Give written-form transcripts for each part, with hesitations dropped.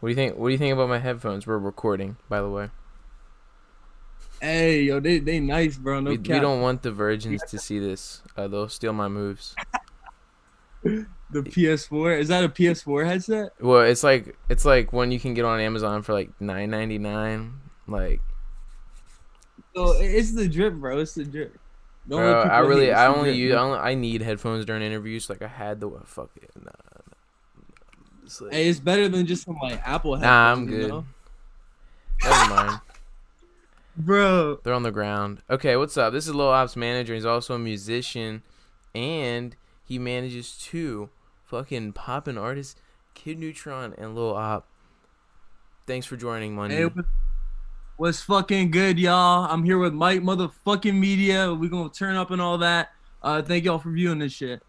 What do you think? What do you think about my headphones? We're recording, by the way. Hey, yo, they nice, bro. No We cap. don't want the virgins to see this. They'll steal my moves. The PS4 is that a PS4 headset? Well, it's like one you can get on Amazon for like $9.99. Like, So it's the drip, bro. It's the drip. Don't let bro, people hate. It's I the only drip, use man. I need headphones during interviews. Like I had the fuck it. Nah, it's like, Hey, it's better than just some like Apple nah, I'm headphones, you good. know? Never mind. Bro. They're on the ground. Okay, what's up? This is Lil Op's manager. He's also a musician, and he manages two fucking poppin' artists, Kiddneutron and Lil Op. Thanks for joining, Mundy. Hey, what's fucking good, y'all? I'm here with Mike motherfucking Media. We gonna turn up and all that. Thank y'all for viewing this shit.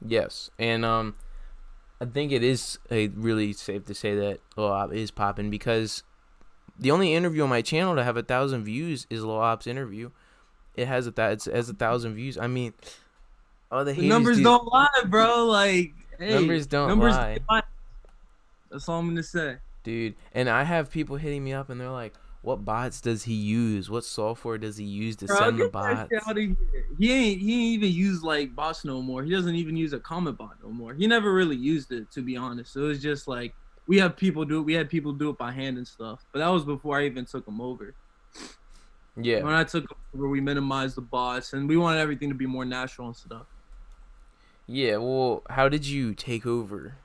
Yes, and I think it is really safe to say that Lil Op is popping because the only interview on my channel to have 1,000 views is Lil Op's interview. It has 1,000 views. I mean, all the The haters numbers don't lie, bro. Like, hey, Numbers don't lie. That's all I'm gonna say. Dude, and I have people hitting me up and they're like, what bots does he use? What software does he use to Bro, send the get that bots? shit out of here. He ain't even use like bots no more. He doesn't even use a comment bot no more. He never really used it, to be honest. It was just like we have people do it. We had people do it by hand and stuff. But that was before I even took him over. Yeah. When I took him over, we minimized the bots and we wanted everything to be more natural and stuff. Yeah, well, how did you take over?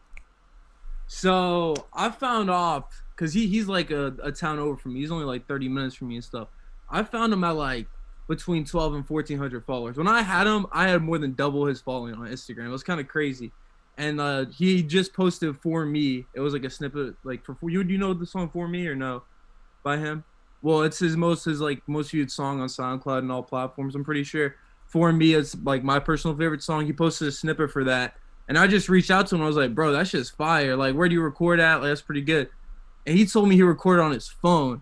So I found off because he's like a town over from me. He's only like 30 minutes from me and stuff. I found him at like between 12 and 1,400 followers. When I had him, I had more than double his following on Instagram. It was kind of crazy. And he just posted For Me. It was like a snippet like for you. Do you know the song For Me or no by him? Well, it's his most viewed song on SoundCloud and all platforms, I'm pretty sure. For Me is like my personal favorite song. He posted a snippet for that. And I just reached out to him. I was like, bro, that shit's fire. Like, where do you record at? Like, that's pretty good. And he told me he recorded on his phone.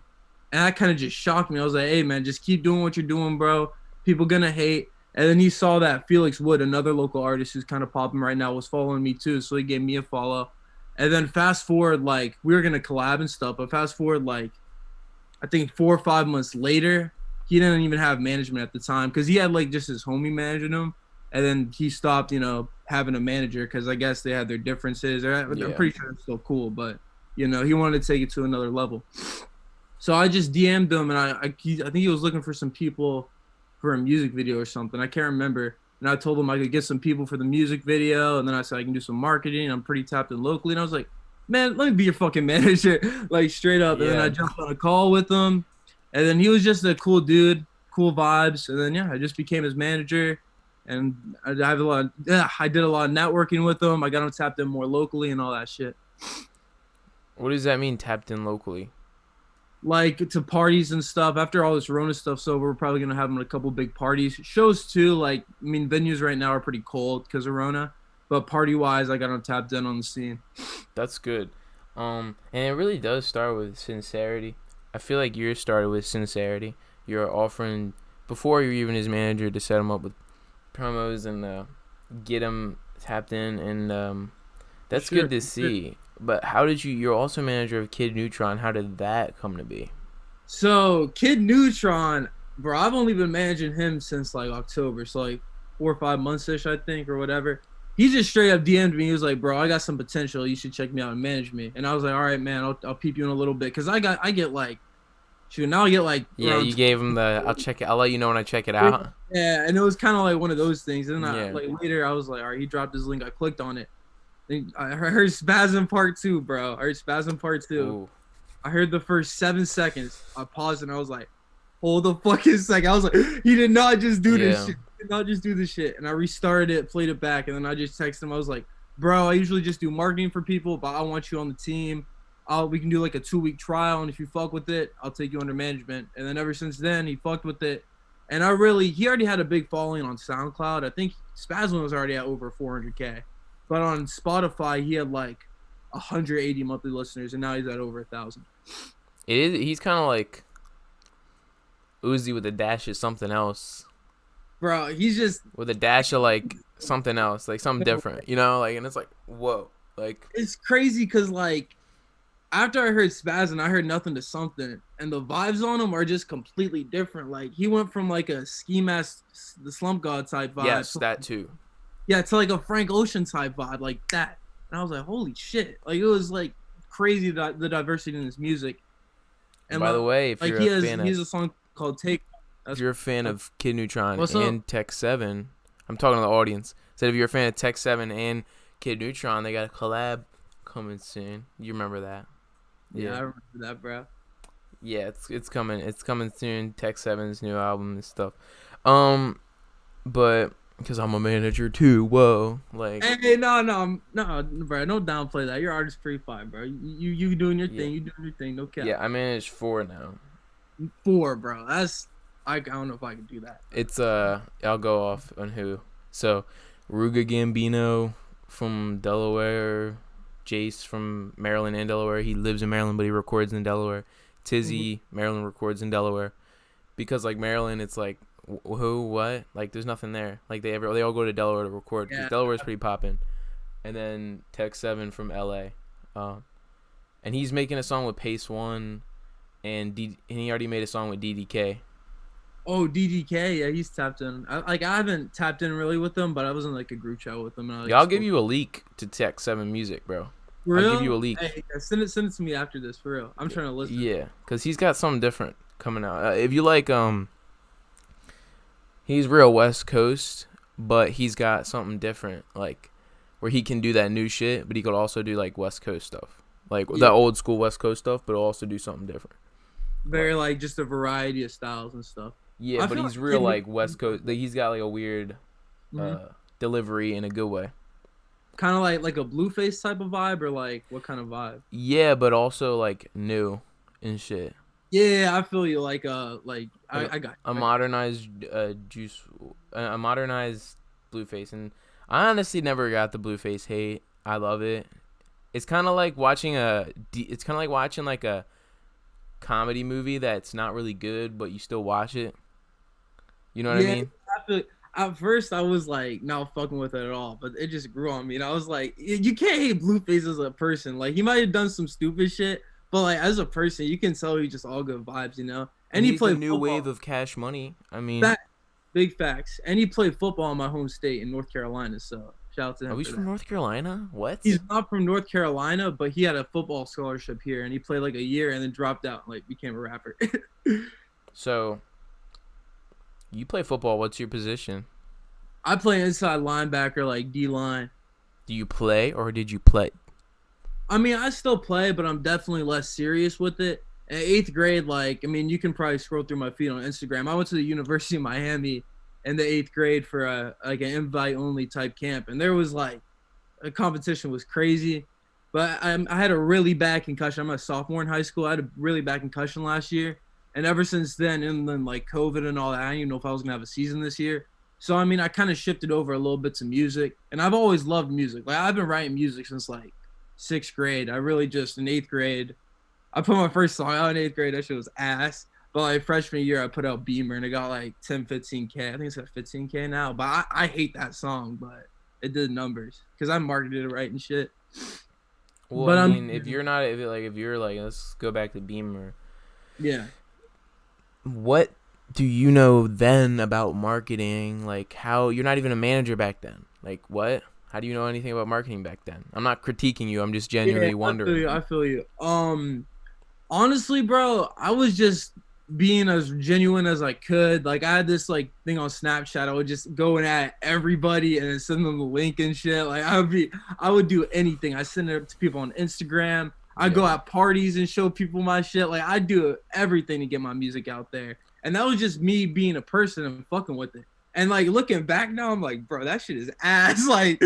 And that kind of just shocked me. I was like, hey, man, just keep doing what you're doing, bro. People gonna hate. And then he saw that Felix Wood, another local artist who's kind of popping right now, was following me too. So he gave me a follow. And then fast forward, like, we were going to collab and stuff. But fast forward, like, I think 4 or 5 months later, he didn't even have management at the time because he had, like, just his homie managing him. And then he stopped, having a manager because I guess they had their differences. I'm pretty sure it's still cool, but he wanted to take it to another level. So I just DM'd him, and I think he was looking for some people for a music video or something. I can't remember. And I told him I could get some people for the music video, and then I said I can do some marketing. I'm pretty tapped in locally, and I was like, man, let me be your fucking manager, like straight up. And then I jumped on a call with him, and then he was just a cool dude, cool vibes, and then I just became his manager. And I did a lot of networking with them. I got them tapped in more locally and all that shit. What does that mean, tapped in locally? Like to parties and stuff. After all this Rona stuff's over, we're probably gonna have them at a couple big parties. Shows too. Like, I mean, venues right now are pretty cold because of Rona, but party wise, I got them tapped in on the scene. That's good. And it really does start with sincerity. I feel like yours started with sincerity. You're offering before you're even his manager to set him up with promos and get him tapped in, and that's good to see. But how did you're also manager of Kiddneutron. How did that come to be? So Kiddneutron, bro, I've only been managing him since like October, so like 4 or 5 months ish, I think, or whatever. He just straight up DM'd me. He was like, bro, I got some potential. You should check me out and manage me. And I was like, all right, man, I'll peep you in a little bit. Cause I get like, shoot, now I get like, you gave him the, I'll check it. I'll let you know when I check it out. Yeah. And it was kind of like one of those things. And then later I was like, all right, he dropped his link. I clicked on it. I heard Spasm Part 2, bro. I heard Spasm Part 2. Ooh. I heard the first 7 seconds. I paused and I was like, hold the fucking second. I was like, he did not just do this shit. He did not just do this shit. And I restarted it, played it back, and then I just texted him. I was like, bro, I usually just do marketing for people, but I want you on the team. We can do like a 2-week trial, and if you fuck with it, I'll take you under management. And then ever since then, he fucked with it. And he already had a big following on SoundCloud. I think Spasm was already at over 400K. But on Spotify, he had like 180 monthly listeners, and now he's at over 1,000. He's kind of like Uzi with a dash of something else. Bro, he's just with a dash of like something else, like something different, like, and it's like, whoa, like it's crazy because like after I heard Spaz and I heard Nothing to Something, and the vibes on him are just completely different. Like he went from like a ski mask, the Slump God type vibe. Yes, that too. Yeah, to like a Frank Ocean type vibe, like that. And I was like, holy shit! Like it was like crazy the diversity in his music. And by the way, if like you're a fan he has a song called Take. If you're a fan of Kiddneutron and up? Tech 7, I'm talking to the audience. Said if you're a fan of Tech 7 and Kiddneutron, they got a collab coming soon. You remember that? Yeah, I remember that, bro. Yeah, it's coming. It's coming soon. Tech 7's new album and stuff. But because I'm a manager too. Whoa, like. Hey, no, bro. Don't downplay that. Your artist's pretty fine, bro. You doing your thing. You doing your thing. No cap. Yeah, I manage 4 now. 4, bro. I don't know if I can do that. It's I'll go off on who. So, Ruga Gambino from Delaware, Jace from Maryland and Delaware. He lives in Maryland, but he records in Delaware. Tizzy, Maryland, records in Delaware. Because like Maryland, it's like who, what? Like there's nothing there. Like they all go to Delaware to record because Delaware's pretty poppin'. And then Tech 7 from LA, and he's making a song with Pace One, and he already made a song with DDK. Oh, DDK, yeah, he's tapped in. I haven't tapped in really with him, but I was in like a group chat with him. And I'll give you a leak to Tech 7 music, bro. For real? I'll give you a leak. Hey, send it to me after this, for real. I'm trying to listen. Yeah, because he's got something different coming out. If you like, he's real West Coast, but he's got something different, like where he can do that new shit, but he could also do like West Coast stuff, like that old school West Coast stuff, but also do something different. Very like just a variety of styles and stuff. Yeah, but he's real like West Coast. He's got like a weird delivery in a good way. Kind of like a Blueface type of vibe, or like what kind of vibe? Yeah, but also like new and shit. Yeah, I feel you. Like I got a modernized a modernized Blueface, and I honestly never got the Blueface hate. I love it. It's kind of like watching like a comedy movie that's not really good, but you still watch it. You know what I mean? At first, I was like not fucking with it at all, but it just grew on me, and I was like, you can't hate Blueface as a person. Like he might have done some stupid shit, but like as a person, you can tell he's just all good vibes, you know. And he played the new wave of Cash Money. I mean, big facts. And he played football in my home state in North Carolina, so shout out to him. Oh, he's from North Carolina? What? He's not from North Carolina, but he had a football scholarship here, and he played like a year and then dropped out and like became a rapper. So, you play football. What's your position? I play inside linebacker, like D-line. Do you play or did you play? I mean, I still play, but I'm definitely less serious with it. In 8th grade, like, I mean, you can probably scroll through my feed on Instagram. I went to the University of Miami in the 8th grade for an invite-only type camp, and there was like a competition was crazy. But I had a really bad concussion. I'm a sophomore in high school. I had a really bad concussion last year, and ever since then, and then like COVID and all that, I didn't even know if I was gonna have a season this year. So I mean, I kind of shifted over a little bit to music, and I've always loved music. Like I've been writing music since like 6th grade. I really just in 8th grade, I put my first song out in 8th grade. That shit was ass. But like freshman year, I put out Beamer, and it got like 10, 15K. I think it's got 15K now. But I hate that song, but it did numbers because I marketed it right and shit. Well, but I mean, if you're like, let's go back to Beamer. Yeah. What do you know then about marketing? Like how you're not even a manager back then. Like what? How do you know anything about marketing back then? I'm not critiquing you. I'm just genuinely wondering. I feel you. Honestly, bro, I was just being as genuine as I could. Like I had this like thing on Snapchat. I would just go in at everybody and then send them the link and shit. Like I would do anything. I send it to people on Instagram. I go at parties and show people my shit. Like I do everything to get my music out there. And that was just me being a person and fucking with it. And like looking back now, I'm like, bro, that shit is ass. like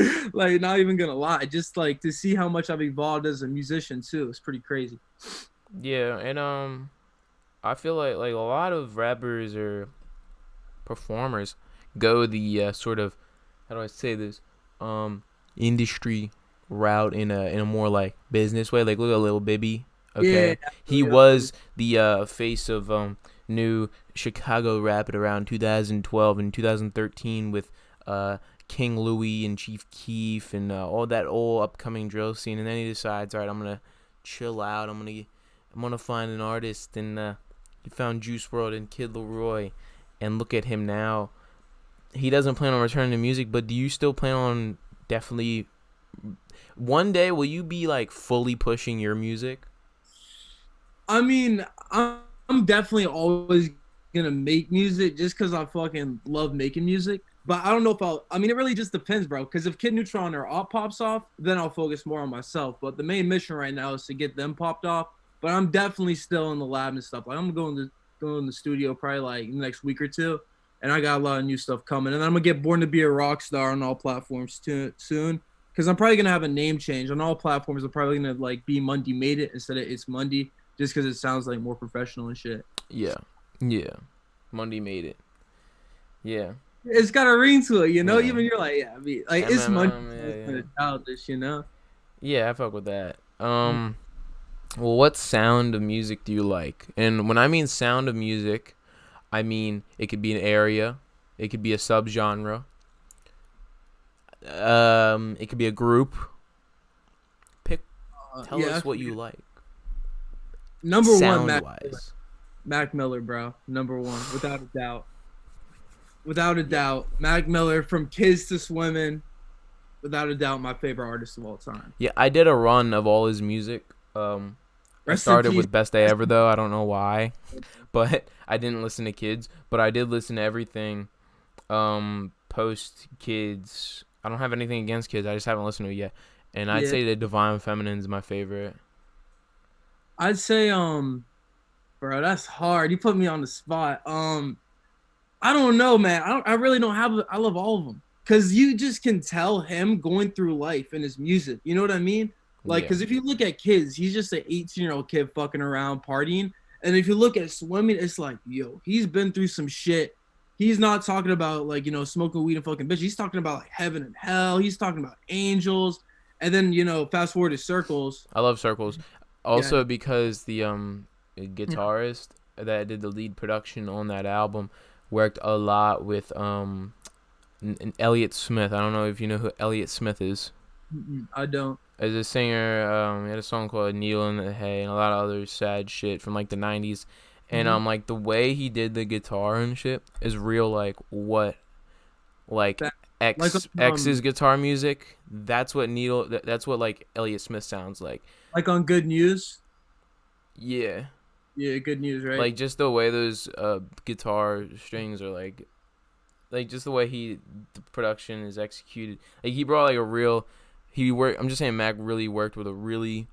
not even gonna lie. Just like to see how much I've evolved as a musician too. It's pretty crazy. Yeah, and I feel like a lot of rappers or performers go the sort of, how do I say this, industry route in a more like business way. Like look at Lil Bibby. Okay, yeah, he was the face of new Chicago rap at around 2012 and 2013 with King Louie and Chief Keef and all that old upcoming drill scene. And then he decides, all right, I'm gonna chill out. I'm gonna find an artist, and he found Juice WRLD and Kid Leroy, and look at him now. He doesn't plan on returning to music, but do you still plan on definitely one day will you be like fully pushing your music? I mean, I'm definitely always gonna make music just because I fucking love making music. But I don't know if I mean, it really just depends, bro. Because if Kiddneutron or Op pops off, then I'll focus more on myself. But the main mission right now is to get them popped off. But I'm definitely still in the lab and stuff. Like I'm going to go in the studio probably like the next week or two, and I got a lot of new stuff coming. And then I'm gonna get Born to Be a Rock Star on all platforms soon. Because I'm probably gonna have a name change on all platforms. I'm probably gonna like be Mundy Made It instead of It's Mundy, just because it sounds like more professional and shit. Yeah. Mundy Made It. Yeah. It's got a ring to it, you know. Yeah. Even you're like, yeah, I mean, like it's Mundy, childish, you know. Yeah, I fuck with that. Well, what sound of music do you like? And when I mean sound of music, I mean it could be an area, it could be a subgenre, it could be a group. Tell us what you like. Number sound one, wise. Mac Miller, bro. Number one, without a doubt. Without a doubt, Mac Miller from Kids to Swimming. Without a doubt, my favorite artist of all time. Yeah, I did a run of all his music. I started with Best Day Ever, though. I don't know why. But I didn't listen to Kids. But I did listen to everything post Kids. I don't have anything against Kids. I just haven't listened to it yet. And I'd say the Divine Feminine is my favorite. I'd say, bro, that's hard. You put me on the spot. I don't know, man. I really don't have. I love all of them. Because you just can tell him going through life in his music. You know what I mean? Like, because if you look at Kids, he's just an 18-year-old kid fucking around, partying. And if you look at Swimming, it's like, yo, he's been through some shit. He's not talking about, like, you know, smoking weed and fucking bitch. He's talking about, like, heaven and hell. He's talking about angels. And then, you know, fast forward to Circles. I love Circles. Also because the guitarist that did the lead production on that album worked a lot with Elliott Smith. I don't know if you know who Elliott Smith is. I don't. As a singer, he had a song called Needle in the Hay and a lot of other sad shit from like the 90s. And like the way he did the guitar and shit is real like what like X's guitar music. That's what that's what like Elliott Smith sounds like. Like on Good News? Yeah. Yeah, Good News, right? Like just the way those guitar strings are like just the way the production is executed. Like he brought like a real I'm just saying Mac really worked with a really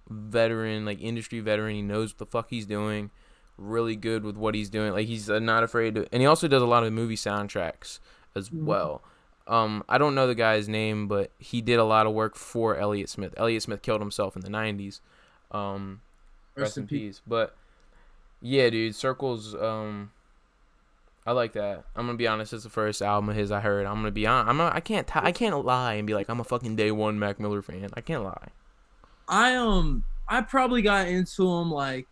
veteran, like industry veteran. He knows what the fuck he's doing. Really good with what he's doing. Like he's not afraid to, and he also does a lot of movie soundtracks as well. I don't know the guy's name, but he did a lot of work for Elliott Smith. Elliott Smith killed himself in the 90s. Rest in peace. But yeah, dude, Circles. I like that. I'm gonna be honest. It's the first album of his I heard. I'm gonna be honest. I can't lie and be like I'm a fucking day one Mac Miller fan. I can't lie. I probably got into him like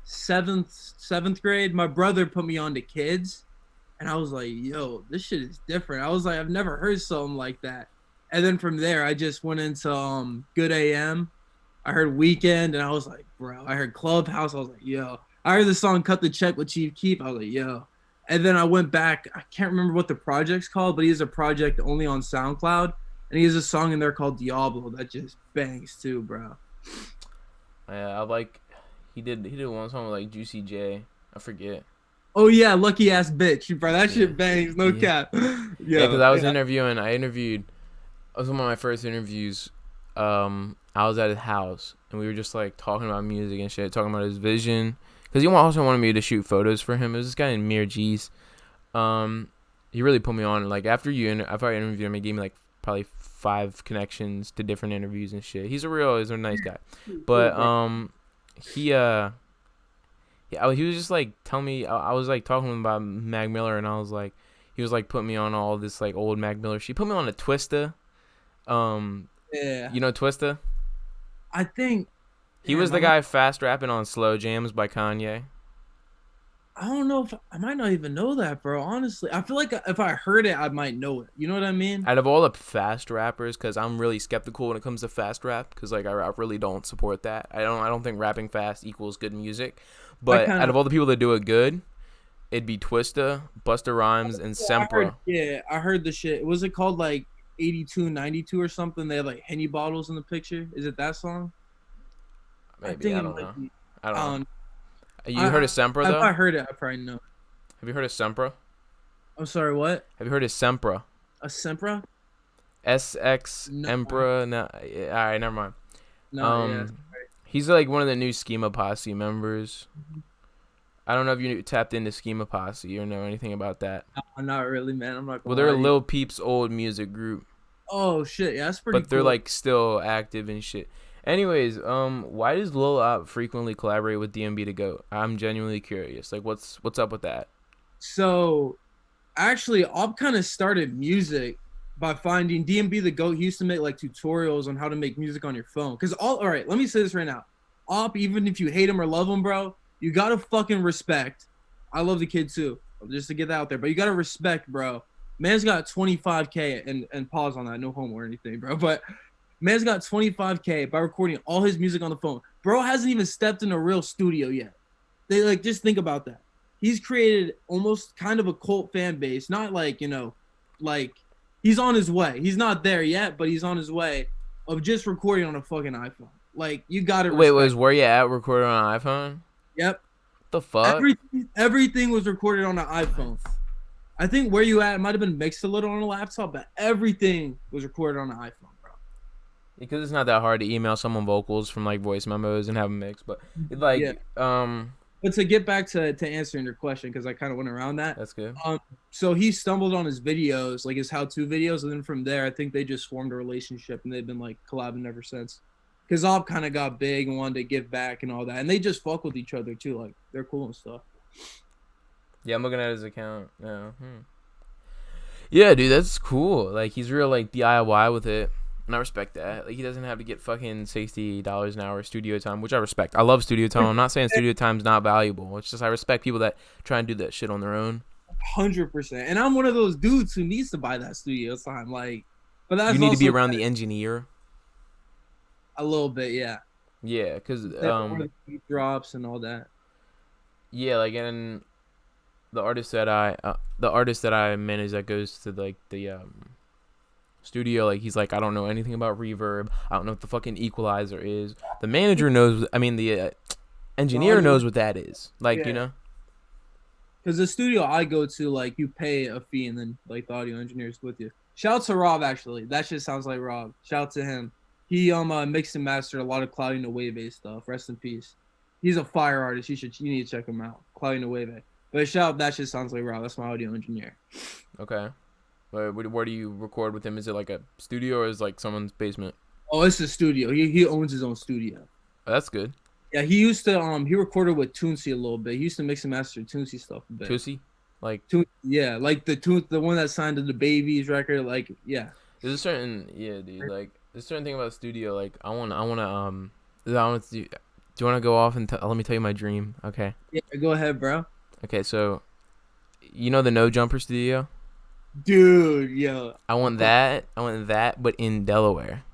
seventh grade. My brother put me on to Kids, and I was like, yo, this shit is different. I was like, I've never heard something like that. And then from there, I just went into Good AM. I heard Weekend, and I was like, bro. I heard Clubhouse. I was like, yo. I heard the song Cut the Check with Chief Keef. I was like, yo. And then I went back. I can't remember what the project's called, but he has a project only on SoundCloud, and he has a song in there called Diablo that just bangs too, bro. Yeah, I like. He did one song with like Juicy J. I forget. Oh yeah, Lucky Ass Bitch, bro. That shit bangs, no cap. Yeah, because I was interviewing. It was one of my first interviews. I was at his house, and we were just like talking about music and shit, talking about his vision. Because he also wanted me to shoot photos for him. It was this guy named Mir G's. He really put me on. Like after I interviewed him, he gave me like probably 5 connections to different interviews and shit. He's a nice guy. But he was just like telling me. I was like talking to him about Mac Miller, and I was like, he was like putting me on all this like old Mac Miller. She put me on a Twista. Yeah. You know Twista? I think he was the guy fast rapping on Slow Jams by Kanye. I don't know if I might not even know that, bro. Honestly, I feel like if I heard it, I might know it. You know what I mean? Out of all the fast rappers, because I'm really skeptical when it comes to fast rap, because like I really don't support that. I don't think rapping fast equals good music. I But kind out of of all the people that do it good, it'd be Twista, Busta Rhymes, and Sempra. I heard the shit. Was it called like 8292 or something? They had like Henny bottles in the picture. Is it that song? I Maybe think I it don't might know. be. I don't I know. don't. You heard of Sempra If though? I heard it, I probably know. Have you heard of Sempra? I'm sorry, what? Have you heard of Sempra? A Sempra? SX No, Emperor. No, all right, never mind. no, yeah. He's like one of the new Schema Posse members. I don't know if you tapped into Schema Posse or know anything about that. No, not really, man. I'm not Well, gonna they're lie to you. Lil Peep's old music group, Oh shit, yeah, that's pretty but they're cool. like still active and shit. Anyways, why does Lil Op frequently collaborate with DMB the Goat? I'm genuinely curious. Like, what's up with that? So actually, Ob kind of started music by finding DMB the Goat. He used to make like tutorials on how to make music on your phone. Cause all right, let me say this right now. Op, even if you hate him or love him, bro, you gotta fucking respect. I love the kid too, just to get that out there. But you gotta respect, bro. Man's got 25K and pause on that, no homo or anything, bro. But man's got 25K by recording all his music on the phone. Bro hasn't even stepped in a real studio yet. They like just think about that. He's created almost kind of a cult fan base. Not like, like he's on his way. He's not there yet, but he's on his way of just recording on a fucking iPhone. Like you gotta Wait, respect. was Where You At recorded on an iPhone? Yep. The fuck? Everything was recorded on an iPhone. I think Where You At, it might have been mixed a little on a laptop, but everything was recorded on an iPhone, bro. Because it's not that hard to email someone vocals from like voice memos and have them mixed, but like Yeah. But to get back to answering your question, because I kind of went around that. that's good. So he stumbled on his videos, like his how-to videos, and then from there, I think they just formed a relationship, and they've been like collabing ever since. Because Ob kind of got big and wanted to give back and all that, and they just fuck with each other too. Like they're cool and stuff. Yeah, I'm looking at his account now. Yeah, dude, that's cool. Like he's real like DIY with it. And I respect that. Like he doesn't have to get fucking $60 an hour studio time, which I respect. I love studio time. I'm not saying studio time's not valuable. It's just I respect people that try and do that shit on their own. 100%. And I'm one of those dudes who needs to buy that studio time. Like, but that's You need to be also around the engineer. a little bit, yeah. Yeah, cause The beat drops and all that. yeah, like and the artist that I manage that goes to like the studio, like he's like, I don't know anything about reverb. I don't know what the fucking equalizer is. The manager knows. I mean, the engineer knows what that is. Like Yeah. you know. Because the studio I go to, like, you pay a fee and then like the audio engineer's with you. Shout out to Rob, actually. That shit sounds like Rob. Shout out to him. He mixed and mastered a lot of Clouding the Wave stuff. Rest in peace. He's a fire artist. You need to check him out. Clouding the Wave. But shout out, that shit sounds like Rob. That's my audio engineer. Okay. Where do you record with him? Is it like a studio or is it like someone's basement? Oh, it's a studio. He owns his own studio. Oh, that's good. Yeah, he used to he recorded with Toonsy a little bit. He used to mix and master Toonsy stuff a bit. Tussy? Like Yeah, like the one that signed to the Babies record. Like, yeah. there's a certain dude. Like there's a certain thing about the studio. Like I wanna do you want to go off and let me tell you my dream? Okay. Yeah, go ahead, bro. Okay, so you know the No Jumper studio? Dude, yo. I want that, but in Delaware.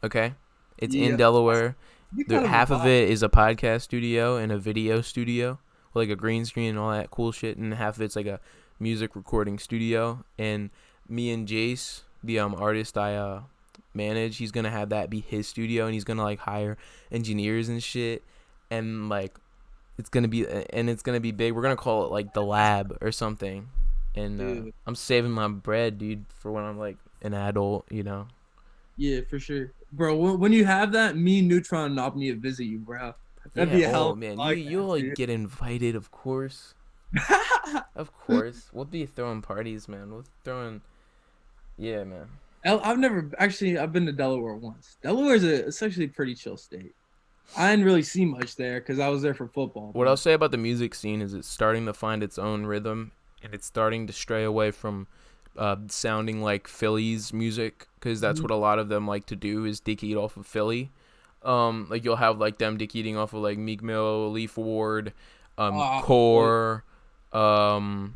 Okay? It's Yeah. in Delaware. You kind Half a of it is a podcast studio and a video studio with like a green screen and all that cool shit, and half of it's like a music recording studio. And me and Jace, the artist I manage, he's gonna have that be his studio, and he's gonna like hire engineers and shit, and like it's gonna be big. We're gonna call it like the lab or something. And I'm saving my bread, dude, for when I'm like an adult, you know. Yeah, for sure, bro. When you have that, me, Neutron, and Ob need to visit you, bro. That'd be a hell. Oh man, you'll like get invited, of course. Of course, we'll be throwing parties, man. We'll throwing, yeah, man. I've been to Delaware once. Delaware is it's actually a pretty chill state. I didn't really see much there because I was there for football. What I'll say about the music scene is it's starting to find its own rhythm, and it's starting to stray away from sounding like Philly's music, because that's what a lot of them like to do is dick eat off of Philly. Like you'll have like them dick eating off of like Meek Mill, Leaf Ward, Boy. Core, PNB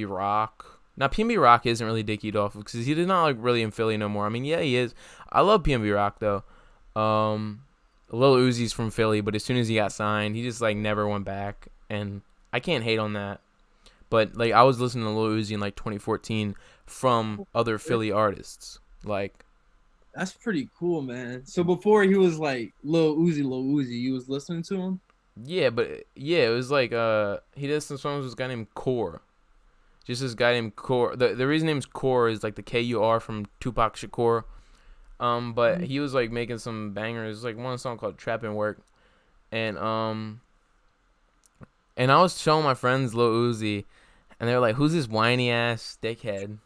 Rock. Now PNB Rock isn't really dickied off because he's not like really in Philly no more. I mean, yeah, he is. I love PNB Rock though. Lil Uzi's from Philly, but as soon as he got signed, he just like never went back, and I can't hate on that. But like I was listening to Lil Uzi in like 2014 from other Philly artists. Like That's pretty cool, man. So before he was like Lil Uzi, you was listening to him? yeah, but yeah, it was like he did some songs with this guy named Core. Just this guy named Core. The reason name's Core is like the Kur from Tupac Shakur. But he was like making some bangers, like one song called Trap and Work. And I was showing my friends Lil Uzi, and they're like, "Who's this whiny ass dickhead?"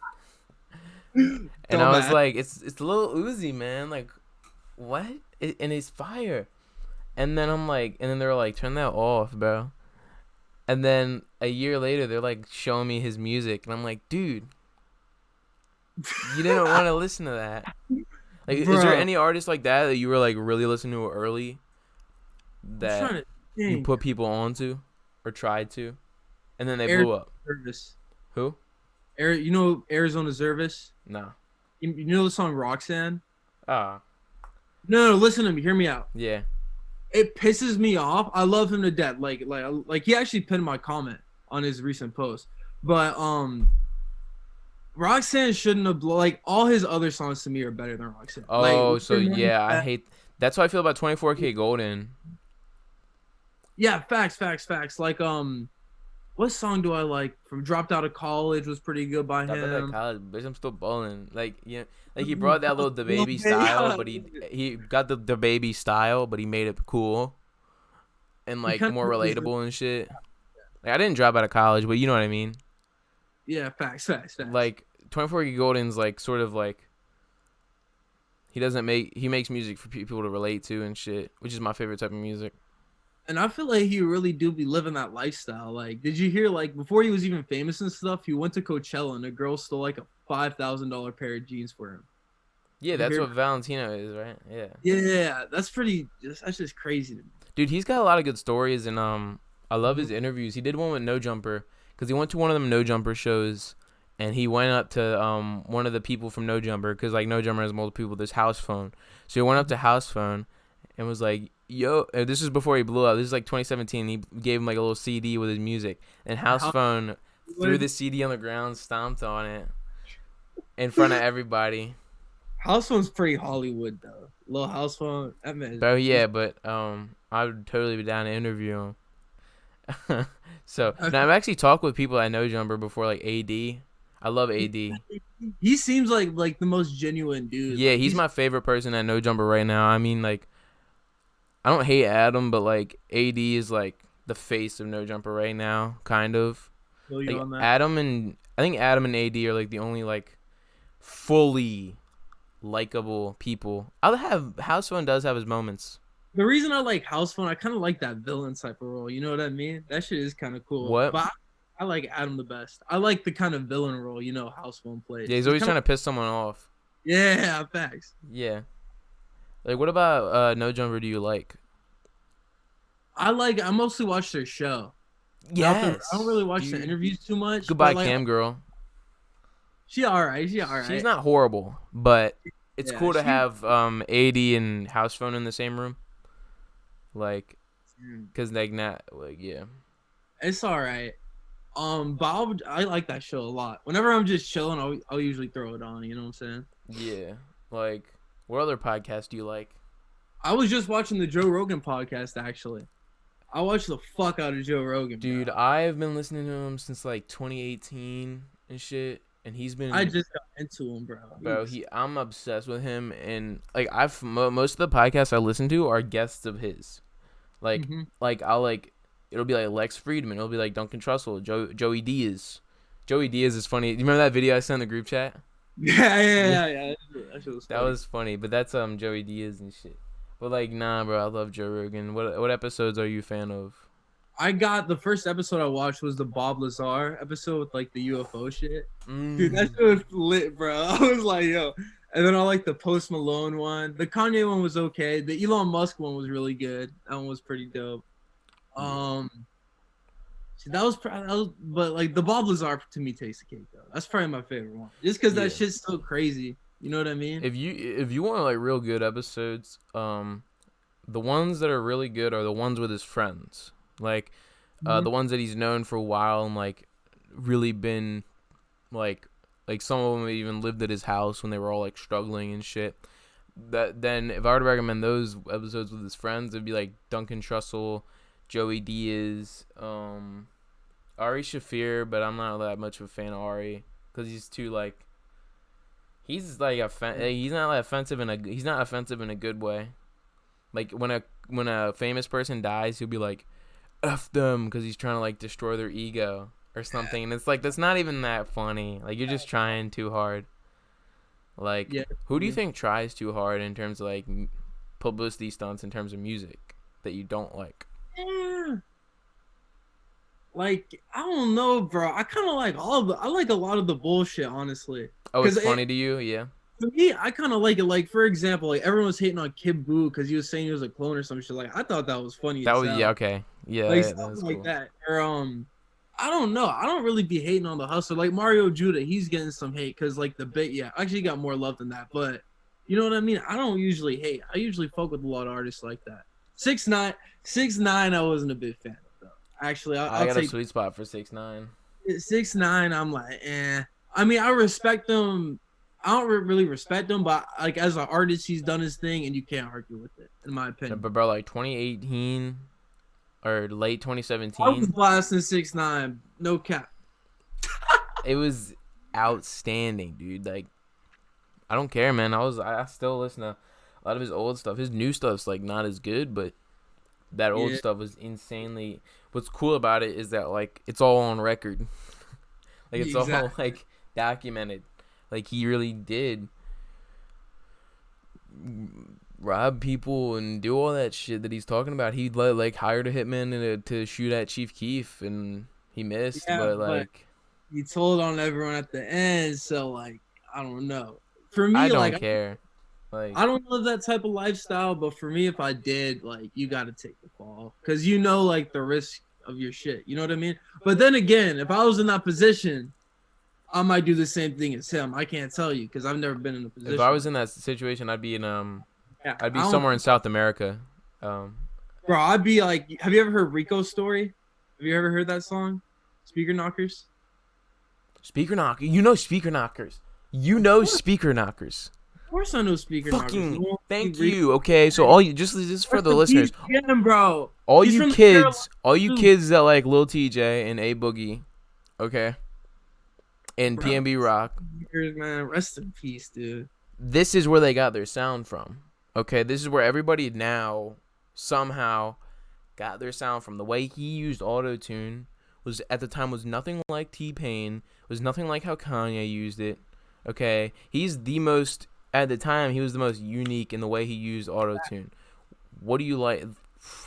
And I was like, "It's Lil Uzi, man. Like, what?" And it's fire. And then I'm like, and then they're like, "Turn that off, bro." And then a year later, they're like showing me his music, and I'm like, "Dude, you didn't want to listen to that." Like, is there any artist like that you were like really listening to early that you put people onto or tried to, and then they blew up? Service. Who? You know Arizona Zervis? No. You know the song Roxanne? Ah. No, listen to me. Hear me out. Yeah. It pisses me off. I love him to death. Like he actually pinned my comment on his recent post. But Roxanne shouldn't have like all his other songs to me are better than Roxanne. Oh, like, so yeah, I hate. That's how I feel about 24K Golden. Yeah, facts. Like what song do I like from Dropped Out of College was pretty good by Dropped Out of him. College, bitch, I'm still balling. Like yeah, like he brought that little DaBaby style, but he got the DaBaby style, but he made it cool and like more relatable and shit. Like I didn't drop out of college, but you know what I mean. Yeah, facts. Like 24K Golden's like sort of like he makes music for people to relate to and shit, which is my favorite type of music. And I feel like he really do be living that lifestyle. Like, did you hear like before he was even famous and stuff, he went to Coachella and a girl stole like a $5,000 pair of jeans for him. Yeah, that's what Valentino is, right? Yeah. Yeah, that's just crazy to me. Dude, he's got a lot of good stories, and I love his interviews. He did one with No Jumper because he went to one of them No Jumper shows, and he went up to one of the people from No Jumper because like No Jumper has multiple people. There's House Phone, so he went up to House Phone and was like, "Yo," this is before he blew up. This is like 2017. He gave him like a little CD with his music, and House Phone threw the CD on the ground, stomped on it in front of everybody. House Phone's pretty Hollywood though. Little House Phone, that man. Bro, yeah, but I would totally be down to interview him. So now I've actually talked with people I know Jumper before, like AD. I love AD. He seems like the most genuine dude. Yeah, he's my favorite person at No Jumper right now. I mean, like, I don't hate Adam, but like AD is like the face of No Jumper right now, kind of. Like, I think Adam and AD are like the only like fully likable people. House Phone does have his moments. The reason I like House Phone, I kind of like that villain type of role. You know what I mean? That shit is kind of cool. What? But I like Adam the best. I like the kind of villain role, House Phone plays. Yeah, he's always trying to piss someone off. Yeah, facts. Yeah. Like, what about No Jumper do you like? I mostly watch their show. Yes. I don't really watch the interviews too much. Goodbye, Cam Girl. She alright. She's not horrible, but it's cool to have AD and House Phone in the same room. Like, cause yeah. It's alright. But I like that show a lot. Whenever I'm just chilling, I'll usually throw it on. You know what I'm saying? Yeah. Like, what other podcasts do you like? I was just watching the Joe Rogan podcast actually. I watched the fuck out of Joe Rogan. Dude, bro. I've been listening to him since like 2018 and shit. And he's been. I just got into him, bro. I'm obsessed with him, and like most of the podcasts I listen to are guests of his. Like, it'll be like Lex Friedman, it'll be like Duncan Trussell, Joey Diaz. Joey Diaz is funny. Do you remember that video I sent in the group chat? Yeah. That was funny, but that's Joey Diaz and shit. But like, nah, bro, I love Joe Rogan. What episodes are you a fan of? The first episode I watched was the Bob Lazar episode with like the UFO shit. Dude, that shit was lit, bro. I was like, yo. And then I like the Post Malone one. The Kanye one was okay. The Elon Musk one was really good. That one was pretty dope. See, but like the Bob Lazar to me takes the cake though. That's probably my favorite one, just because that shit's so crazy. You know what I mean? If you want like real good episodes, the ones that are really good are the ones with his friends, like the ones that he's known for a while and like really been like some of them even lived at his house when they were all like struggling and shit. That then if I were to recommend those episodes with his friends, it'd be like Duncan Trussell, Joey Diaz, Ari Shaffir, but I'm not that much of a fan of Ari because he's too like he's like he's not like offensive he's not offensive in a good way. Like when a famous person dies, he'll be like F them because he's trying to like destroy their ego or something, and it's like that's not even that funny. Like you're just trying too hard. Like who do you think tries too hard in terms of like publicity stunts in terms of music that you don't like? Yeah. Like I don't know, bro. I kind of like I like a lot of the bullshit, honestly. Oh, it's funny to you, yeah. For me, I kind of like it. Like for example, like everyone was hating on Kid Buu because he was saying he was a clone or some shit. Like I thought that was funny. That was okay, yeah, like that stuff was like cool. that. Or I don't know. I don't really be hating on the hustler. Like Mario Judah, he's getting some hate because like the bit, actually got more love than that. But you know what I mean? I don't usually hate. I usually fuck with a lot of artists like that. 6ix9ine, I wasn't a big fan of though. Actually, I got a sweet spot for 6ix9ine. 6ix9ine, I'm like, eh. I mean, I respect him. I don't really respect him, but like as an artist, he's done his thing, and you can't argue with it, in my opinion. But bro, like 2018 or late 2017, I was blasting 6ix9ine, no cap. It was outstanding, dude. Like, I don't care, man. I still listen to a lot of his old stuff. His new stuff's like not as good, but that old stuff was insanely. What's cool about it is that like it's all on record. Like it's all like documented. Like he really did rob people and do all that shit that he's talking about. He like hired a hitman to shoot at Chief Keef and he missed, but like he told on everyone at the end. So like I don't know. For me, I don't care. Like I don't live that type of lifestyle, but for me, if I did, like you got to take the fall because you know like the risk of your shit. You know what I mean? But then again, if I was in that position, I might do the same thing as him. I can't tell you because I've never been in a position. If I was in that situation, I'd be in I'd be somewhere in South America. Bro, I'd be like, have you ever heard Rico's story? Have you ever heard that song? Speaker Knockers? Speaker Knockers. You know Speaker Knockers. You know Speaker Knockers. Of course I know Speaker Knockers. Fucking thank you. Okay, so all you just for the listeners. Again, bro. All you kids that like Lil TJ and A Boogie, okay? And PNB Rock. Man, rest in peace, dude. This is where they got their sound from. Okay, this is where everybody now somehow got their sound from. The way he used auto-tune was at the time was nothing like T-Pain, was nothing like how Kanye used it. Okay, he's the most at the time he was the most unique in the way he used auto-tune. What do you like?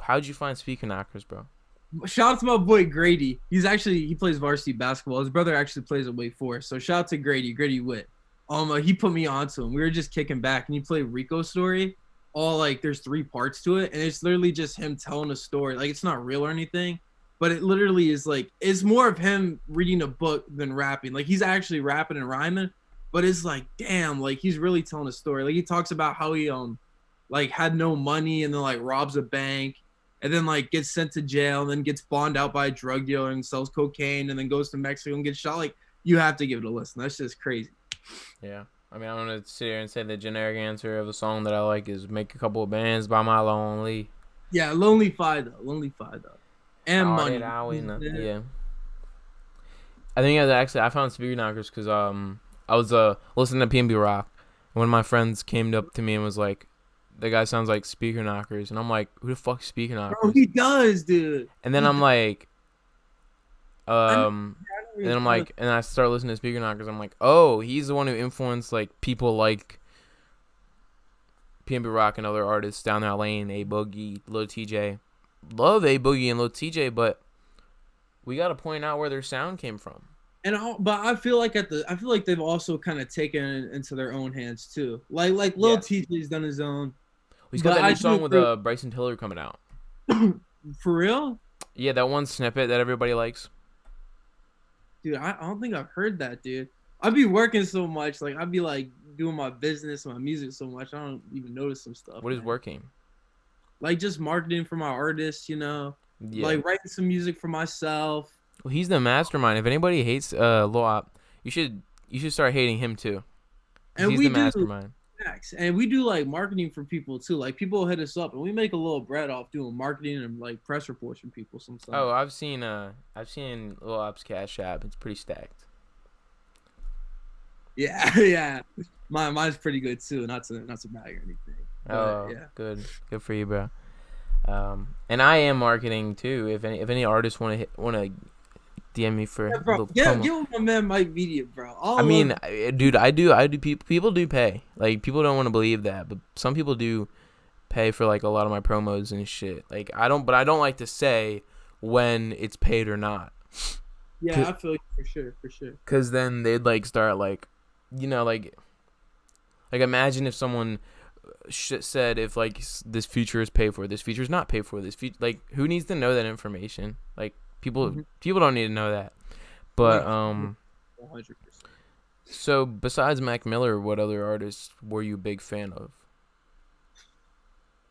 How'd you find Speaker Knockers, bro? Shout out to my boy Grady. He plays varsity basketball. His brother actually plays at Wake Forest. So shout out to Grady Witt. He put me onto him. We were just kicking back and he played Rico's story. All like there's 3 parts to it, and it's literally just him telling a story. Like it's not real or anything, but it literally is like it's more of him reading a book than rapping. Like he's actually rapping and rhyming, but it's like damn, like he's really telling a story. Like he talks about how he like had no money and then like robs a bank. And then like gets sent to jail and then gets bonded out by a drug dealer and sells cocaine and then goes to Mexico and gets shot. Like you have to give it a listen. That's just crazy. Yeah. I mean, I'm going to sit here and say the generic answer of a song that I like is Make a Couple of Bands by My Lonely. Yeah, Lonely Fi though. And Money. Yeah. I think I found Speaker Knockers because I was listening to PNB Rock. And one of my friends came up to me and was like, the guy sounds like Speaker Knockers, and I'm like, who the fuck's Speaker Knockers? Bro, he does, dude. And then I'm like, and I start listening to Speaker Knockers. I'm like, oh, he's the one who influenced like people like PNB Rock and other artists down that lane, A Boogie, Lil TJ. Love A Boogie and Lil TJ, but we got to point out where their sound came from. But I feel like they've also kind of taken it into their own hands too. Like Lil TJ's done his own. He's got that new song with Bryson Tiller coming out. For real? Yeah, that one snippet that everybody likes. Dude, I don't think I've heard that, dude. I'd be working so much, like I'd be like doing my business, my music so much, I don't even notice some stuff. What is man. working? Like just marketing for my artists, Yeah. like writing some music for myself. Well, he's the mastermind. If anybody hates Lil OP, you should start hating him too. And He's we the do mastermind. and we do like marketing for people too. Like people will hit us up and we make a little bread off doing marketing and like press reports from people sometimes. Oh, I've seen Lil OP's Cash App. It's pretty stacked. Yeah, yeah. Mine's pretty good too. Not to brag or anything. But, yeah. Good for you, bro. And I am marketing too. If any artists want to DM me for Yeah, bro. Give my man Mike Media, bro. Dude, I do. People do pay. Like people don't want to believe that, but some people do pay for like a lot of my promos and shit. Like I don't like to say when it's paid or not. Yeah, I feel you for sure. Cause then they'd like start like, like imagine if someone said if like this feature is paid for, this feature is not paid for, like who needs to know that information? Like people don't need to know that. But 100%. So besides Mac Miller, what other artists were you a big fan of?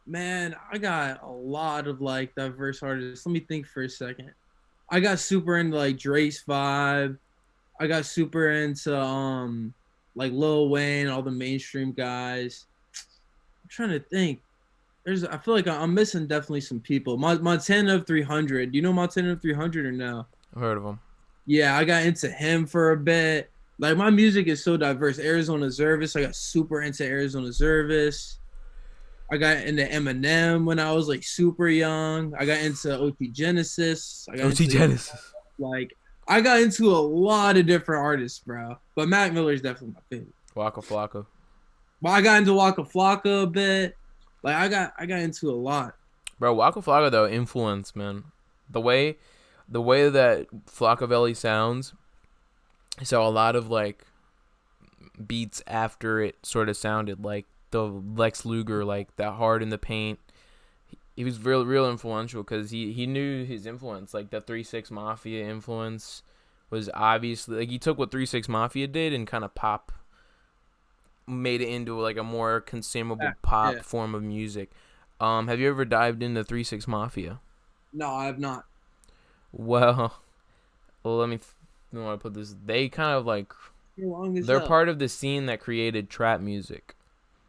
Man, I got a lot of like diverse artists. Let me think for a second. I got super into like Drake's vibe. I got super into like Lil Wayne, all the mainstream guys. I'm trying to think. I feel like I'm missing definitely some people. Montana of 300. Do you know Montana of 300 or no? I've heard of him. Yeah, I got into him for a bit. Like my music is so diverse. Arizona Zervis, I got super into Arizona Zervis. I got into Eminem when I was like super young. I got into OT Genesis. Like I got into a lot of different artists, bro. But Mac Miller is definitely my favorite. Waka Flocka. But I got into Waka Flocka a bit. Like I got into a lot. Bro, Waka Flocka though, influence, man. The way that Flockavelli sounds, I saw a lot of like beats after it sort of sounded like the Lex Luger, like that hard in the paint. He was real influential because he knew his influence, like the 3-6 Mafia influence was obviously like he took what 3-6 Mafia did and kind of made it into like a more consumable pop form of music. Have you ever dived into 3-6 Mafia? No, I have not. Well, let me want to put this. They kind of like they're part of the scene that created trap music.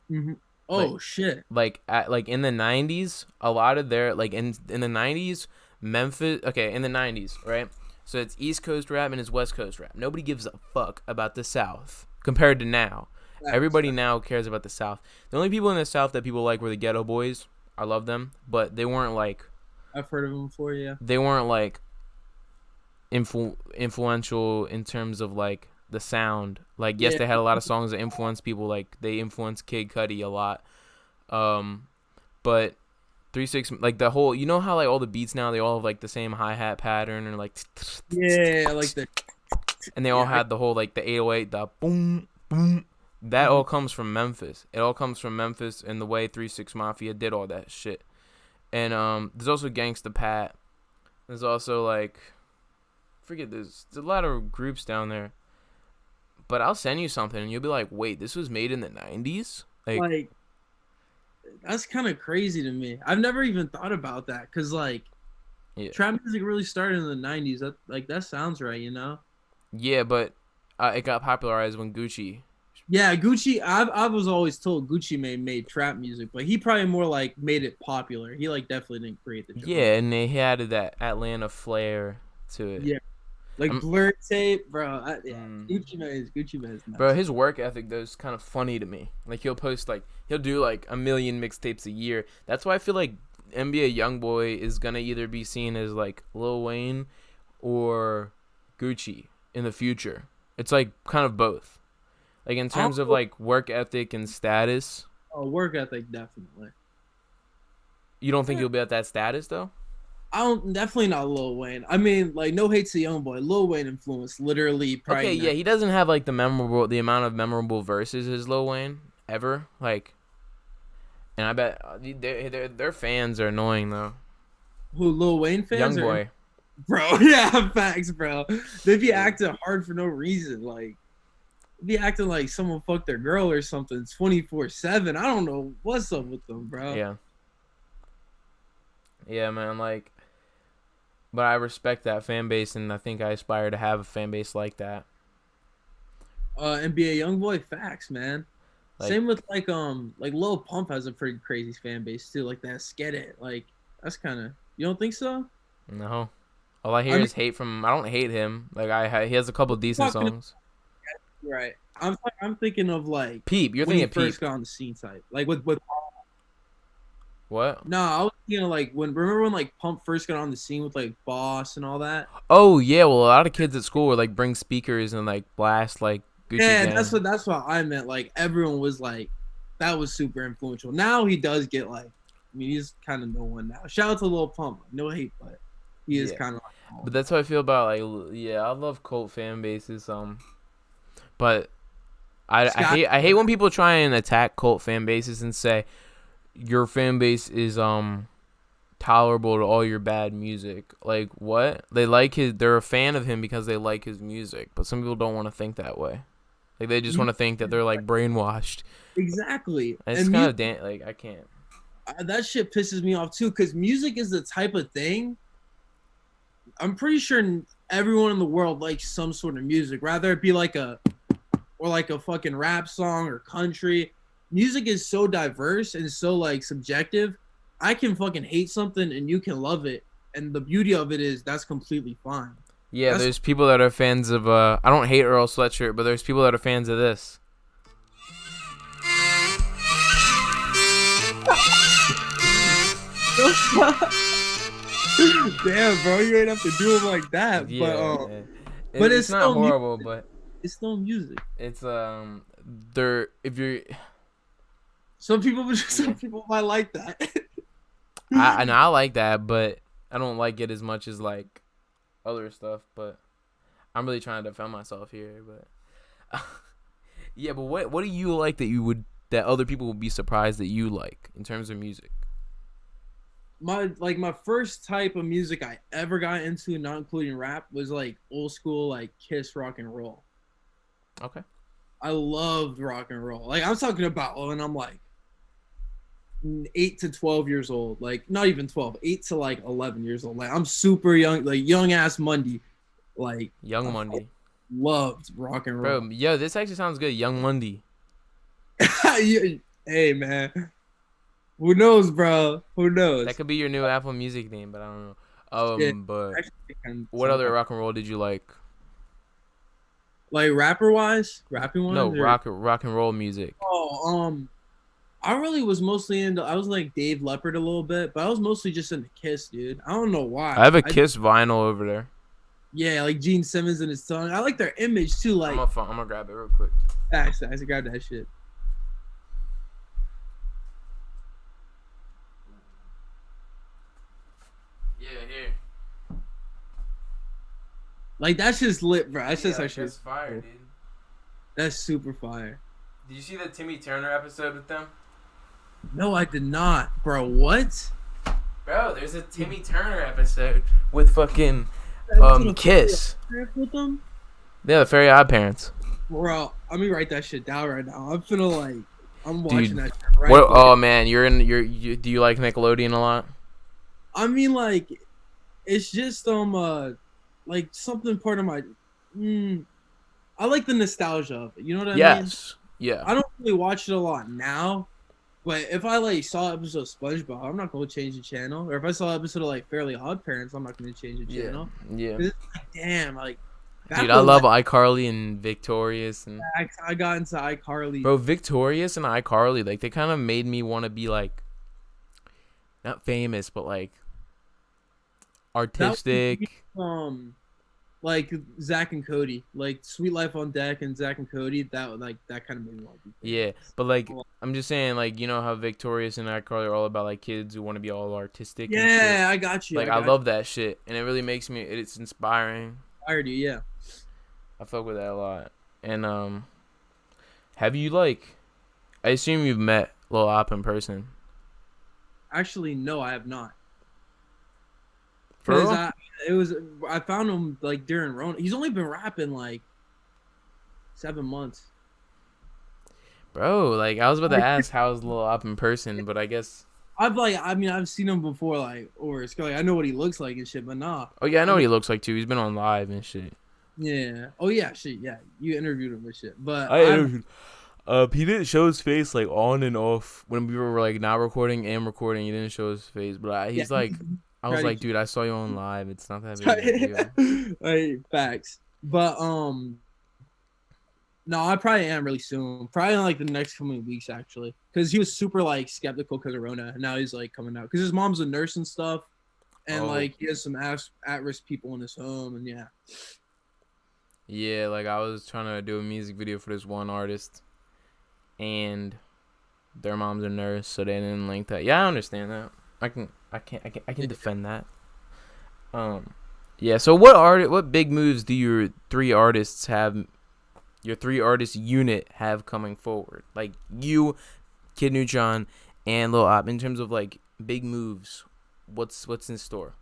Mm-hmm. Oh shit! Like in the 90s, a lot of their like in the 90s, Memphis. Okay, in the 90s, right? So it's East Coast rap and it's West Coast rap. Nobody gives a fuck about the South compared to now. Everybody now cares about the South. The only people in the South that people like were the Ghetto Boys. I love them, but they weren't like. I've heard of them before, yeah. They weren't like influential in terms of like the sound. Like yes, they had a lot of songs that influenced people. Like they influenced Kid Cudi a lot. But 3-6 like the whole. You know how like all the beats now they all have like the same hi-hat pattern or like. Yeah, like the. And they all had the whole like the 808, the boom boom. That all comes from Memphis. It all comes from Memphis and the way 3-6 Mafia did all that shit. And there's also Gangsta Pat. There's also like, there's a lot of groups down there. But I'll send you something and you'll be like, wait, this was made in the 90s? Like that's kind of crazy to me. I've never even thought about that because like, trap music really started in the 90s. That sounds right, you know? Yeah, but it got popularized when Gucci. Yeah, Gucci. I was always told Gucci made trap music, but he probably more like made it popular. He like definitely didn't create the genre. Yeah, and he added that Atlanta flair to it. Yeah, like Blur Tape, bro. Gucci Mane is nice. Bro, his work ethic though is kind of funny to me. Like he'll do like a million mixtapes a year. That's why I feel like NBA YoungBoy is gonna either be seen as like Lil Wayne or Gucci in the future. It's like kind of both. Like in terms of like work ethic and status. Oh, work ethic definitely. You don't think you'll be at that status though? Definitely not Lil Wayne. I mean, like no hate to YoungBoy. Lil Wayne influenced literally. Okay, yeah, he doesn't have like the amount of memorable verses as Lil Wayne ever. Like, and I bet their fans are annoying though. Who, Lil Wayne fans? Young boy. Bro, yeah, facts, bro. They be acting hard for no reason. Like, be acting like someone fucked their girl or something 24/7. I don't know what's up with them, bro. Yeah. Yeah, man. Like, but I respect that fan base, and I think I aspire to have a fan base like that. NBA YoungBoy, facts, man. Like, Same with like Lil Pump has a pretty crazy fan base too. Like that Get It. Like that's kind of, you don't think so? no. All I hear is hate from him. I don't hate him. Like, he has a couple decent songs. Right. I'm thinking of like Peep. You're when thinking he Peep. first got on the scene type. Like with What? No, I was thinking of like remember when like Pump first got on the scene with like Boss and all that? Oh yeah, well a lot of kids at school would like bring speakers and like blast like Gucci Yeah, Gang. that's what I meant. Like everyone was like, that was super influential. Now he does get like, I mean, he's kind of no one now. Shout out to Lil Pump, no hate, but he is kind of like. Oh. But that's how I feel about like, yeah, I love cult fan bases. But I hate when people try and attack cult fan bases and say your fan base is tolerable to all your bad music. Like what? They're a fan of him because they like his music. But some people don't want to think that way. Like they just want to think that they're like brainwashed. Exactly. And it's kind of like I can't. That shit pisses me off too, because music is the type of thing. I'm pretty sure everyone in the world likes some sort of music, rather it be like a fucking rap song or country. Music is so diverse and so like subjective. I can fucking hate something and you can love it, and the beauty of it is that's completely fine. Yeah, there's people that are fans of I don't hate Earl Sweatshirt, but there's people that are fans of this. Damn, bro, you ain't have to do them like that. Yeah, but it's not horrible, but it's still music. It's some people might like that. I like that, but I don't like it as much as like other stuff. But I'm really trying to defend myself here. But yeah, but what do you like that other people would be surprised that you like in terms of music? My first type of music I ever got into, not including rap, was like old school like Kiss rock and roll. Okay. I loved rock and roll. Like I'm talking about when I'm like 8 to 12 years old. Like not even 12, 8 to like 11 years old. Like I'm super young, like young ass Mundy. Like Young Mundy. Loved rock and roll. Bro, yo, this actually sounds good. Young Mundy. Hey man. Who knows, bro? Who knows? That could be your new Apple Music name, but I don't know. Yeah, but what other rock and roll did you like? Like rapper wise, rapping wise? No, rock and roll music. Oh, I really was mostly into. I was like Dave Leppard a little bit, but I was mostly just into Kiss, dude. I don't know why. I have a Kiss vinyl over there. Yeah, like Gene Simmons and his song. I like their image too. Like I'm gonna grab it real quick. Actually, I grab that shit. Yeah, here. Like that's just lit, bro. That's just actually. That's fire, dude. That's super fire. Did you see the Timmy Turner episode with them? No, I did not, bro. What? Bro, there's a Timmy Turner episode with fucking Kiss. With them? Yeah, the Fairy Odd Parents. Bro, let me write that shit down right now. I'm finna like, I'm watching that shit right now. Oh man, do you like Nickelodeon a lot? I mean, like, it's just like something part of my. I like the nostalgia of it. You know what I mean? Yes. Yeah. I don't really watch it a lot now, but if I like saw an episode of SpongeBob, I'm not gonna change the channel. Or if I saw an episode of like Fairly Odd Parents, I'm not gonna change the channel. Yeah. It's like, damn, like. Dude, I love iCarly and Victorious and. I got into iCarly. Bro, Victorious and iCarly, like they kind of made me want to be like, not famous, but like. Artistic. Like Zach and Cody, like Sweet Life on Deck and Zach and Cody, that kind of made me want to be famous. Yeah, but like I'm just saying, like you know how Victorious and iCarly are all about like kids who want to be all artistic. Yeah, and shit. I got you. Like I love that shit, and it really makes me. It's inspiring. Inspired you, yeah. I fuck with that a lot. And have you like? I assume you've met Lil OP in person. Actually, no, I have not. For Cause real? I found him like during Rona. He's only been rapping like 7 months. Bro, like I was about to ask how's Lil Op in person, but I guess. I've seen him before, like, or it's like I know what he looks like and shit, but nah. Oh yeah, I know what he looks like too. He's been on live and shit. Yeah. Oh yeah, shit. Yeah, you interviewed him and shit, but I interviewed. He didn't show his face like on and off when we were like not recording and recording. He didn't show his face, but he's like, I was like, dude, I saw you on live. It's not that big of a deal. Like, facts. But no, I probably am really soon. Probably in like the next coming weeks, actually, because he was super like skeptical because of Rona, and now he's like coming out because his mom's a nurse and stuff, and like he has some at-risk people in his home, and yeah. Yeah, like I was trying to do a music video for this one artist, and their mom's a nurse, so they didn't link that. Yeah, I understand that. I can defend that. Yeah. So what big moves do your three artists have? Your three artist unit have coming forward, like you, Kiddneutron, and Lil Op, in terms of like big moves. What's in store?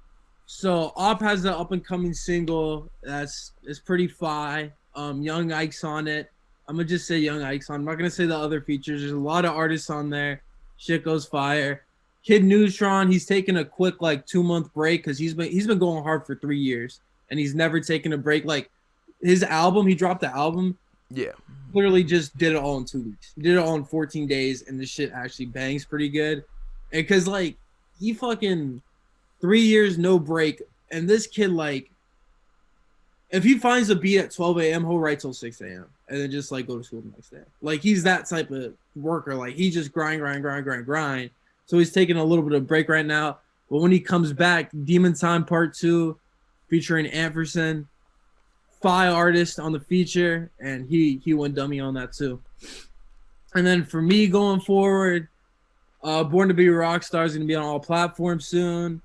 So Op has the up and coming single it's pretty fly. Young Ike's on it. I'm gonna just say Young Ike's on. I'm not gonna say the other features. There's a lot of artists on there. Shit goes fire. Kiddneutron, he's taking a quick like 2-month break because he's been going hard for 3 years and he's never taken a break. Like his album, he dropped the album. Yeah. Literally just did it all in 2 weeks. He did it all in 14 days, and this shit actually bangs pretty good. And because, like, he fucking 3 years, no break. And this kid, like, if he finds a beat at 12 a.m., he'll write till 6 a.m. and then just, like, go to school the next day. Like, he's that type of worker. Like, he just grind. So he's taking a little bit of break right now. But when he comes back, Demon Time Part 2 featuring Ampersand. 5 artists on the feature, and he went dummy on that too. And then for me going forward, Born to Be a Rockstar is gonna be on all platforms soon.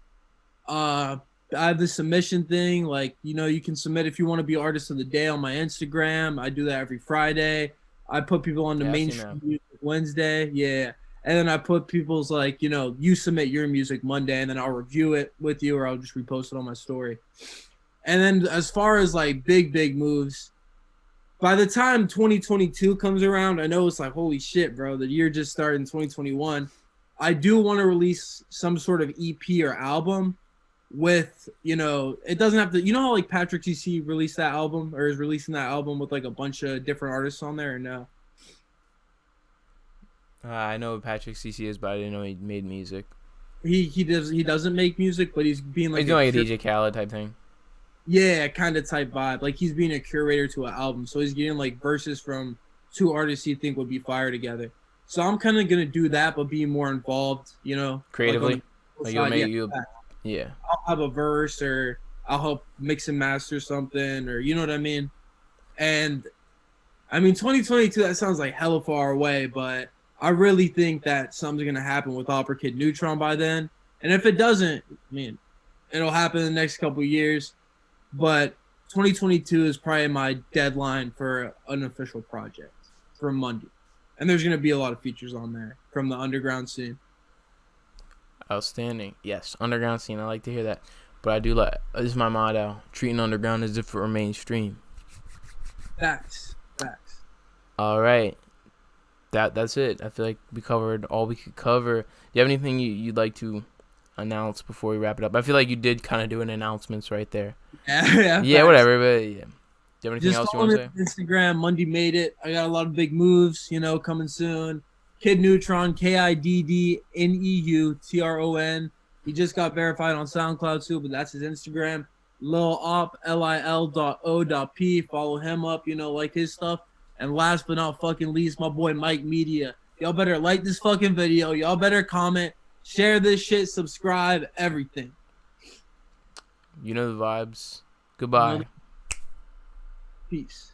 I have the submission thing, like, you know, you can submit if you want to be artist of the day on my Instagram. I do that every Friday. I put people on the mainstream music Wednesday, yeah. And then I put people's like, you know, you submit your music Monday, and then I'll review it with you, or I'll just repost it on my story. And then as far as like big moves, by the time 2022 comes around, I know it's like, holy shit, bro, the year just started in 2021. I do want to release some sort of EP or album with, you know, it doesn't have to, you know how like Patrick CC released that album or is releasing that album with like a bunch of different artists on there, or no? I know what Patrick CC is, but I didn't know he made music. He doesn't make music, but he's being like, he's doing like a DJ Khaled type thing. Yeah, kind of type vibe. Like he's being a curator to an album, so he's getting like verses from 2 artists he think would be fire together. So I'm kind of gonna do that, but be more involved, you know, creatively. Like yeah. I'll have a verse, or I'll help mix and master something, or you know what I mean. And I mean, 2022. That sounds like hella far away, but I really think that something's gonna happen with Op or Kiddneutron by then. And if it doesn't, I mean, it'll happen in the next couple of years. But 2022 is probably my deadline for an official project from Mundy. And there's going to be a lot of features on there from the underground scene. Outstanding. Yes, underground scene. I like to hear that. But I do like, this is my motto, treating underground as if it were mainstream. Facts. All right. That's it. I feel like we covered all we could cover. Do you have anything you'd like to announce before we wrap it up? I feel like you did kind of do an announcements right there. Yeah, whatever. But yeah, do you have anything else you want to say? Instagram, Mundy made it. I got a lot of big moves, you know, coming soon. Kiddneutron, KIDDNEUTRON. He just got verified on SoundCloud too, but that's his Instagram. Lil Op, LIL.O.P. Follow him up, you know, like his stuff. And last but not fucking least, my boy Mike Media. Y'all better like this fucking video. Y'all better comment. Share this shit, subscribe, everything. You know the vibes. Goodbye. Peace.